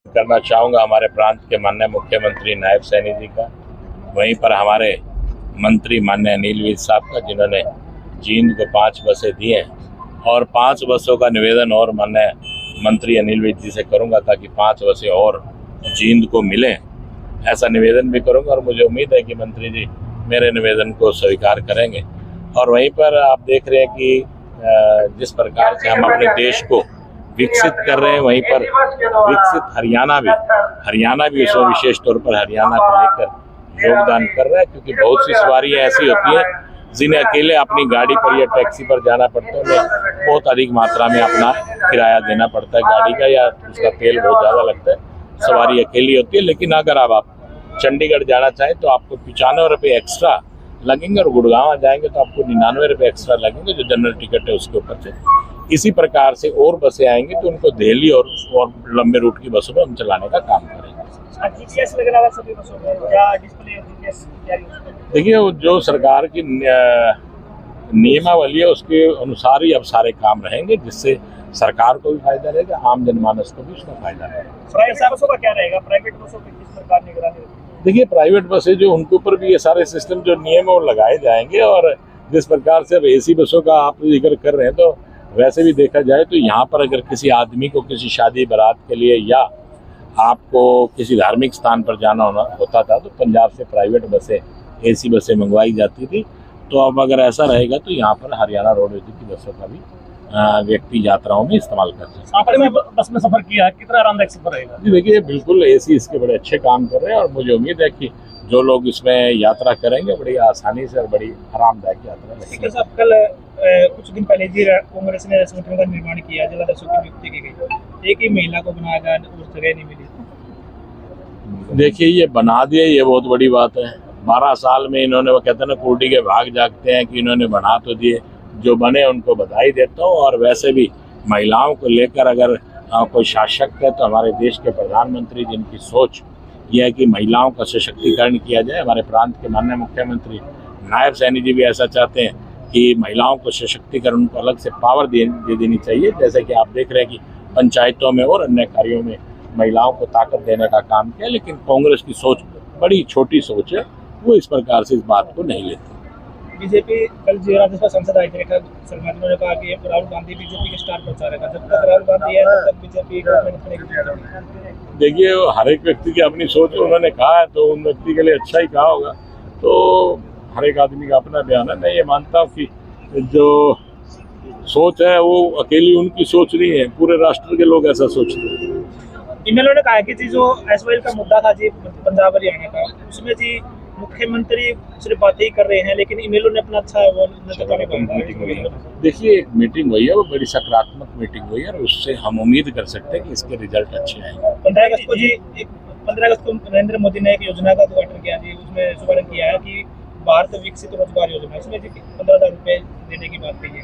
करना चाहूँगा हमारे प्रांत के माननीय मुख्यमंत्री नायब सैनी जी का, वहीं पर हमारे मंत्री माननीय अनिल विज साहब का, जिन्होंने जींद को 5 बसें दी हैं, और 5 बसों का निवेदन और माननीय मंत्री अनिल विज जी से करूँगा ताकि 5 बसें और जींद को मिलें, ऐसा निवेदन भी करूँगा। और मुझे उम्मीद है कि मंत्री जी मेरे निवेदन को स्वीकार करेंगे। और वहीं पर आप देख रहे हैं कि जिस प्रकार से हम अपने देश को विकसित कर रहे हैं, वहीं पर विकसित हरियाणा भी उसमें विशेष तौर पर हरियाणा को लेकर योगदान कर रहा है, क्योंकि बहुत सी सवारियां ऐसी होती हैं जिन्हें अकेले अपनी गाड़ी पर या टैक्सी पर जाना पड़ता है, उन्हें बहुत अधिक मात्रा में अपना किराया देना पड़ता है गाड़ी का, या उसका तेल बहुत ज़्यादा लगता है। सवारी अकेली होती है, लेकिन अगर आप चंडीगढ़ जाना चाहें तो आपको 95 रुपये एक्स्ट्रा लगेंगे, और गुड़गांव जाएंगे तो आपको 99 रुपये एक्स्ट्रा लगेंगे जो जनरल टिकट है उसके ऊपर से। इसी प्रकार से और बसें आएंगी तो उनको दिल्ली और लंबे रूट की बसों में हम चलाने का काम करेंगे। जीपीएस लगा हुआ सभी बसों में, क्या डिस्प्ले जीपीएस देखिए, जो सरकार की नियमावली है उसके अनुसार ही अब सारे काम रहेंगे, जिससे सरकार को भी फायदा रहेगा, आम जनमानस को भी उसका फायदा रहेगा। प्राइवेट बसों का क्या रहेगा? प्राइवेट बसों पर किस प्रकार निगरानी रखेगी? देखिए, प्राइवेट बसें जो उनके ऊपर भी ये सारे सिस्टम जो नियम और लगाए जाएंगे, और जिस प्रकार से अब एसी बसों का आप जिक्र कर रहे हैं, तो वैसे भी देखा जाए तो यहाँ पर अगर किसी आदमी को किसी शादी बारात के लिए या आपको किसी धार्मिक स्थान पर जाना होता था तो पंजाब से प्राइवेट बसें, एसी बसें मंगवाई जाती थी। तो अब अगर ऐसा रहेगा तो यहाँ पर हरियाणा रोडवेज की बसों का भी व्यक्ति यात्राओं में इस्तेमाल कर सकते हैं। आपने बस में सफर किया, कितना आरामदायक सफर रहेगा? जी देखिए, बिल्कुल एसी इसके बड़े अच्छे काम कर रहे हैं, और मुझे उम्मीद है कि जो लोग इसमें यात्रा करेंगे बड़ी आसानी से और बड़ी आरामदायक यात्रा रहेगी। कल कुछ दिन पहले जी कांग्रेस ने संगठन का निर्माण किया, जिलाध्यक्षों की नियुक्ति की गई, एक ही महिला को बनाया गया, उस जगह नहीं मिली। देखिए, ये बना दिया, ये बहुत बड़ी बात है। 12 साल में इन्होंने, वो कहते हैं ना, कुर्डी के भाग जागते हैं, कि इन्होंने बना तो दिए, जो बने उनको बधाई देता हूँ। और वैसे भी महिलाओं को लेकर अगर कोई शासक है तो हमारे देश के प्रधानमंत्री, जिनकी सोच यह है कि महिलाओं का सशक्तिकरण किया जाए, हमारे प्रांत के माननीय मुख्यमंत्री नायब सैनी जी भी ऐसा चाहते हैं कि महिलाओं को सशक्तिकरण, उनको अलग से पावर दे देनी चाहिए। जैसे कि आप देख रहे हैं कि पंचायतों में और अन्य कार्यों में महिलाओं को ताकत देने का काम किया, लेकिन कांग्रेस की सोच बड़ी छोटी सोच है, वो इस प्रकार से इस बात को नहीं लेती। बीजेपी कल राज्यसभा सांसद आए थे, शर्मा जी ने कहा कि राहुल गांधी बीजेपी के स्टार प्रचारक है, जब तक राहुल गांधी है तब तक बीजेपी गवर्नमेंट बनेगी। देखिए, हर एक व्यक्ति की अपनी सोच है, उन्होंने कहा है तो उन व्यक्ति के लिए अच्छा ही कहा होगा। तो हर एक आदमी का अपना बयान है। मैं ये मानता हूँ कि जो सोच है वो अकेली उनकी सोच नहीं है, पूरे राष्ट्र के लोग ऐसा सोचते हैं। इन्होंने ने कहा कि जी जो एसवाइएल का मुद्दा था जी पंजाब हरियाणा का, उसमें जी मुख्यमंत्री सिर्फ बातें ही कर रहे हैं, लेकिन इमेलो ने अपना अच्छा वो देखिए, एक मीटिंग हुई है, वो बड़ी सकारात्मक मीटिंग हुई है, और उससे हम उम्मीद कर सकते हैं कि इसके रिजल्ट अच्छे आएंगे। 15 अगस्त को जी 15 अगस्त को नरेंद्र मोदी ने एक योजना का उद्घाटन किया जी, उसमें शुभारंभ किया है कि भारत विकसित रोजगार योजना, इसमें जी 15,000 रुपये देने की बात कही है।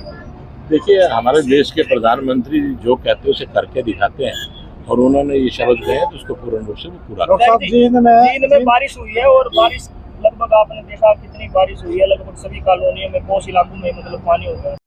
देखिए, हमारे देश के प्रधानमंत्री जो कहते हैं उसे करके दिखाते हैं, और उन्होंने ये शब्द कहे तो उसको पूर्ण रूप से वो पूरा। जींद में बारिश हुई है, और बारिश लगभग आपने देखा कितनी बारिश हुई है, लगभग सभी कॉलोनियों में, बहुत इलाकों में मतलब पानी हो गया।